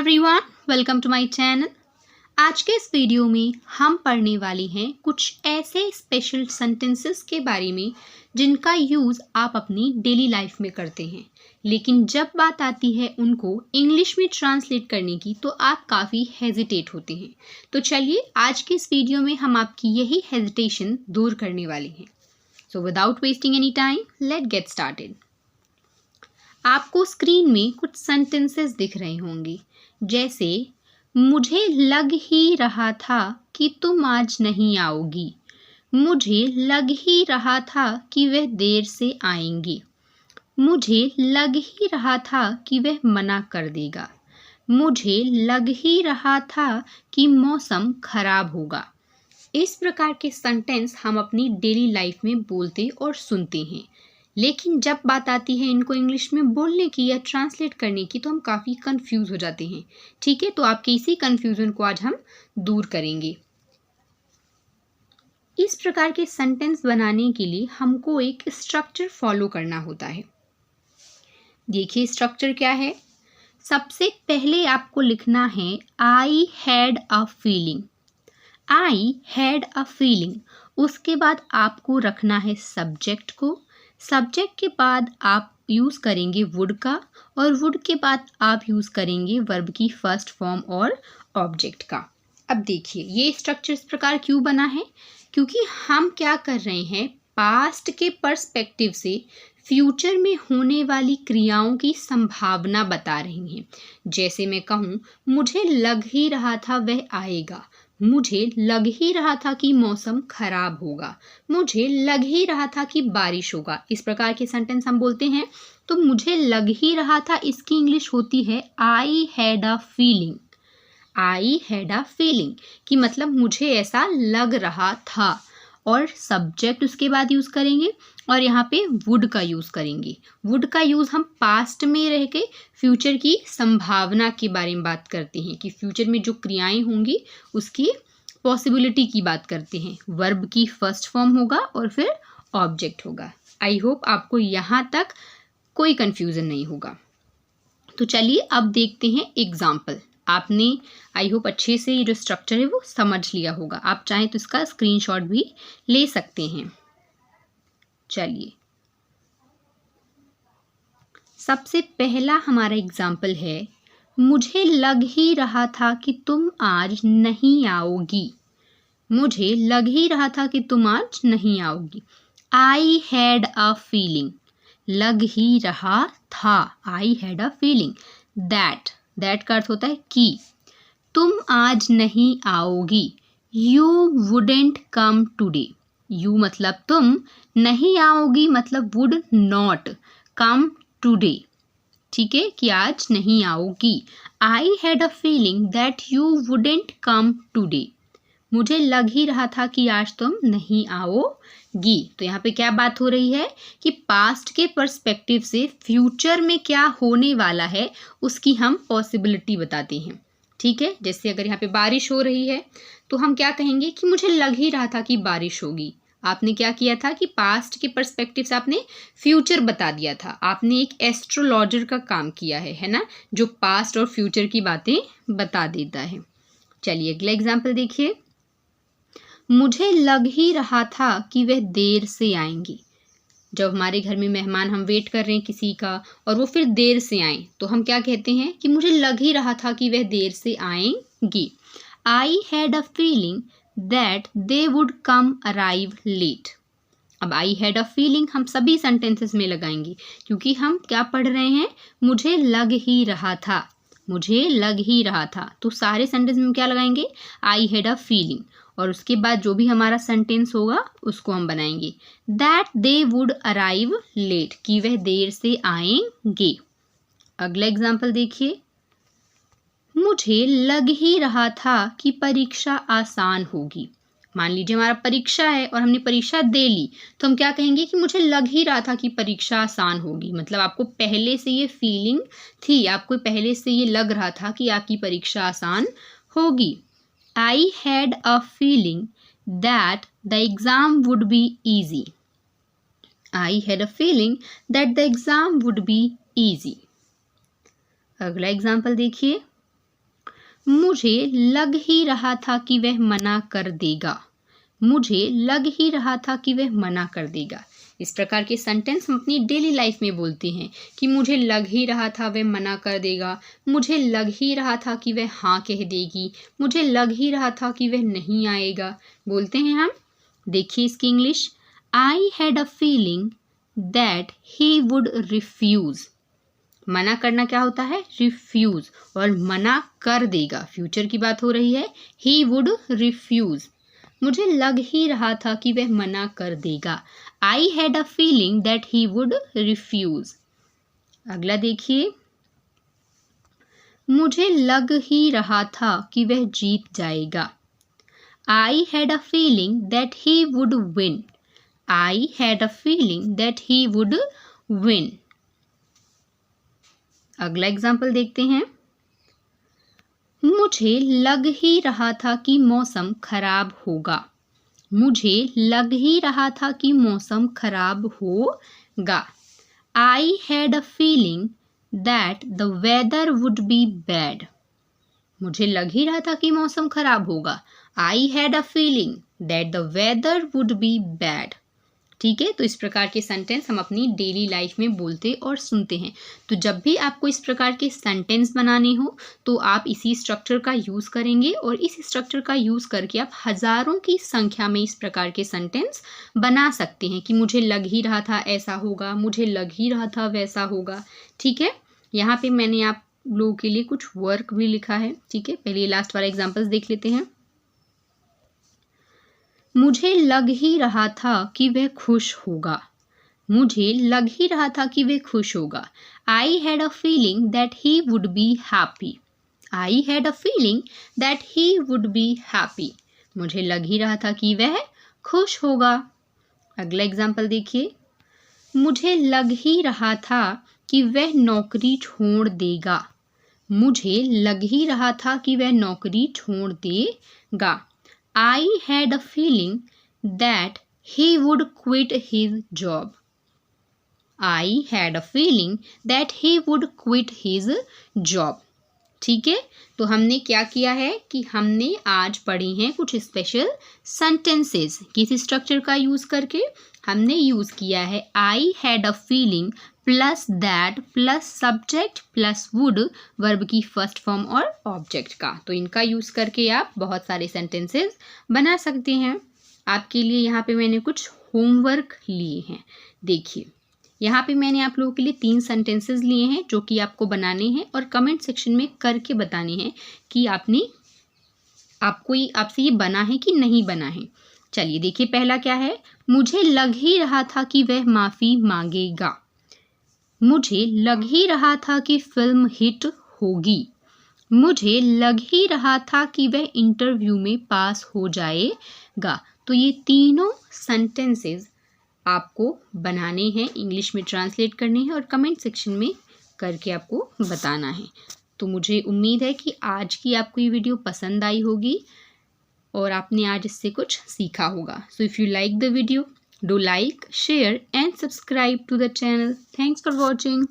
Everyone, welcome to my channel. आज के इस वीडियो में हम पढ़ने वाले हैं कुछ ऐसे स्पेशल सेंटेंसेस के बारे में जिनका यूज़ आप अपनी डेली लाइफ में करते हैं, लेकिन जब बात आती है उनको इंग्लिश में ट्रांसलेट करने की तो आप काफ़ी हेजिटेट होते हैं। तो चलिए आज के इस वीडियो में हम आपकी यही हेजिटेशन दूर करने वाले हैं। So without wasting any time, let get started. आपको स्क्रीन में कुछ सेंटेंसेस दिख रहे होंगे, जैसे मुझे लग ही रहा था कि तुम आज नहीं आओगी, मुझे लग ही रहा था कि वह देर से आएंगे, मुझे लग ही रहा था कि वह मना कर देगा, मुझे लग ही रहा था कि मौसम खराब होगा। इस प्रकार के सेंटेंस हम अपनी डेली लाइफ में बोलते और सुनते हैं, लेकिन जब बात आती है इनको इंग्लिश में बोलने की या ट्रांसलेट करने की तो हम काफ़ी कंफ्यूज हो जाते हैं। ठीक है, तो आपके इसी कंफ्यूजन को आज हम दूर करेंगे। इस प्रकार के सेंटेंस बनाने के लिए हमको एक स्ट्रक्चर फॉलो करना होता है। देखिए स्ट्रक्चर क्या है। सबसे पहले आपको लिखना है आई had a feeling. I had a feeling. उसके बाद आपको रखना है सब्जेक्ट को। सब्जेक्ट के बाद आप यूज़ करेंगे वुड का, और वुड के बाद आप यूज़ करेंगे वर्ब की फर्स्ट फॉर्म और ऑब्जेक्ट का। अब देखिए ये स्ट्रक्चर इस प्रकार क्यों बना है, क्योंकि हम क्या कर रहे हैं, पास्ट के पर्सपेक्टिव से फ्यूचर में होने वाली क्रियाओं की संभावना बता रही हैं। जैसे मैं कहूँ मुझे लग ही रहा था वह आएगा, मुझे लग ही रहा था कि मौसम खराब होगा, मुझे लग ही रहा था कि बारिश होगा। इस प्रकार के सेंटेंस हम बोलते हैं। तो मुझे लग ही रहा था, इसकी इंग्लिश होती है आई had a feeling. I had a feeling कि मतलब मुझे ऐसा लग रहा था, और सब्जेक्ट उसके बाद यूज़ करेंगे और यहाँ पे वुड का यूज़ करेंगे। वुड का यूज़ हम पास्ट में रह के फ्यूचर की संभावना के बारे में बात करते हैं कि फ्यूचर में जो क्रियाएं होंगी उसकी पॉसिबिलिटी की बात करते हैं। वर्ब की फर्स्ट फॉर्म होगा और फिर ऑब्जेक्ट होगा। आई होप आपको यहाँ तक कोई कन्फ्यूज़न नहीं होगा। तो चलिए अब देखते हैं एग्जाम्पल। आपने आई होप अच्छे से ये जो स्ट्रक्चर है वो समझ लिया होगा। आप चाहें तो इसका स्क्रीनशॉट भी ले सकते हैं। चलिए सबसे पहला हमारा एग्जाम्पल है, मुझे लग ही रहा था कि तुम आज नहीं आओगी, मुझे लग ही रहा था कि तुम आज नहीं आओगी। आई हैड अ फीलिंग, लग ही रहा था, आई हैड अ फीलिंग दैट का अर्थ होता है कि तुम आज नहीं आओगी। You wouldn't come today, you मतलब तुम, नहीं आओगी मतलब वुड नॉट, कम टुडे, ठीक है, कि आज नहीं आओगी। आई had a feeling that you wouldn't come today, मुझे लग ही रहा था कि आज तुम नहीं आओगी। तो यहाँ पे क्या बात हो रही है कि पास्ट के पर्सपेक्टिव से फ्यूचर में क्या होने वाला है उसकी हम पॉसिबिलिटी बताते हैं। ठीक है, जैसे अगर यहाँ पे बारिश हो रही है तो हम क्या कहेंगे कि मुझे लग ही रहा था कि बारिश होगी। आपने क्या किया था कि पास्ट के पर्सपेक्टिव से आपने फ्यूचर बता दिया था। आपने एक एस्ट्रोलॉजर का काम किया है ना, जो पास्ट और फ्यूचर की बातें बता देता है। चलिए अगला एग्जाम्पल देखिए, मुझे लग ही रहा था कि वह देर से आएंगी। जब हमारे घर में मेहमान, हम वेट कर रहे हैं किसी का और वो फिर देर से आए तो हम क्या कहते हैं कि मुझे लग ही रहा था कि वह देर से आएंगी। I had a feeling that they would come arrive late. अब आई हैड अ फीलिंग हम सभी सेंटेंसेस में लगाएंगे, क्योंकि हम क्या पढ़ रहे हैं, मुझे लग ही रहा था, मुझे लग ही रहा था। तो सारे सेंटेंस में क्या लगाएंगे, आई हैड अ फीलिंग, और उसके बाद जो भी हमारा सेंटेंस होगा उसको हम बनाएंगे that they would arrive late, कि वह देर से आएंगे। अगला एग्जाम्पल देखिए, मुझे लग ही रहा था कि परीक्षा आसान होगी। मान लीजिए हमारा परीक्षा है और हमने परीक्षा दे ली, तो हम क्या कहेंगे कि मुझे लग ही रहा था कि परीक्षा आसान होगी। मतलब आपको पहले से ये फीलिंग थी, आपको पहले से ये लग रहा था कि आपकी परीक्षा आसान होगी। I had a feeling that the exam would be easy. I had a feeling that the exam would be easy. अगला एग्जाम्पल देखिए, मुझे लग ही रहा था कि वह मना कर देगा। मुझे लग ही रहा था कि वह मना कर देगा। इस प्रकार के सेंटेंस हम अपनी डेली लाइफ में बोलते हैं कि मुझे लग ही रहा था वह मना कर देगा, मुझे लग ही रहा था कि वह हाँ कह देगी, मुझे लग ही रहा था कि वह नहीं आएगा, बोलते हैं हम। देखिए इसकी English, I had a feeling that he would refuse. मना करना क्या होता है? रिफ्यूज़। और मना कर देगा, फ्यूचर की बात हो रही है। He would refuse. मुझे लग ही रहा था कि वह मना कर देगा। आई had a feeling that he would refuse. अगला देखिए, मुझे लग ही रहा था कि वह जीत जाएगा। आई had a feeling that he would win. I had a feeling that he would win. अगला एग्जाम्पल देखते हैं, मुझे लग ही रहा था कि मौसम खराब होगा। मुझे लग ही रहा था कि मौसम खराब होगा। I had a feeling that the weather would be bad. मुझे लग ही रहा था कि मौसम खराब होगा। I had a feeling that the weather would be bad. ठीक है, तो इस प्रकार के सेंटेंस हम अपनी डेली लाइफ में बोलते और सुनते हैं। तो जब भी आपको इस प्रकार के सेंटेंस बनाने हो तो आप इसी स्ट्रक्चर का यूज़ करेंगे और इस स्ट्रक्चर का यूज़ करके आप हज़ारों की संख्या में इस प्रकार के सेंटेंस बना सकते हैं कि मुझे लग ही रहा था ऐसा होगा, मुझे लग ही रहा था वैसा होगा। ठीक है, यहाँ पे मैंने आप लोगों के लिए कुछ वर्क भी लिखा है। ठीक है, पहले लास्ट वाला एग्जाम्पल्स देख लेते हैं। मुझे लग ही रहा था कि वह खुश होगा। मुझे लग ही रहा था कि वह खुश होगा। I had a feeling that he would be happy. I had a feeling that he would be happy. मुझे लग ही रहा था कि वह खुश होगा। अगला एग्जाम्पल देखिए, मुझे लग ही रहा था कि वह नौकरी छोड़ देगा। मुझे लग ही रहा था कि वह नौकरी छोड़ देगा। I had a feeling that he would quit his job. I had a feeling that he would quit his job. ठीक है, तो हमने क्या किया है कि हमने आज पढ़ी हैं कुछ स्पेशल सेंटेंसेस। किस स्ट्रक्चर का यूज़ करके? हमने यूज़ किया है आई had a feeling plus that plus subject plus would, verb की फर्स्ट फॉर्म और ऑब्जेक्ट का। तो इनका यूज़ करके आप बहुत सारे सेंटेंसेस बना सकते हैं। आपके लिए यहाँ पे मैंने कुछ होमवर्क लिए हैं। देखिए, यहाँ पे मैंने आप लोगों के लिए 3 सेंटेंसेस लिए हैं जो कि आपको बनाने हैं और कमेंट सेक्शन में करके बताने हैं कि आपसे ये बना है कि नहीं बना है। चलिए देखिए, पहला क्या है? मुझे लग ही रहा था कि वह माफ़ी मांगेगा। मुझे लग ही रहा था कि फिल्म हिट होगी। मुझे लग ही रहा था कि वह इंटरव्यू में पास हो जाएगा। तो ये तीनों सेंटेंसेस आपको बनाने हैं, इंग्लिश में ट्रांसलेट करने हैं और कमेंट सेक्शन में करके आपको बताना है। तो मुझे उम्मीद है कि आज की आपको ये वीडियो पसंद आई होगी और आपने आज इससे कुछ सीखा होगा। So if you like the video, do like, share and subscribe to the channel. Thanks for watching.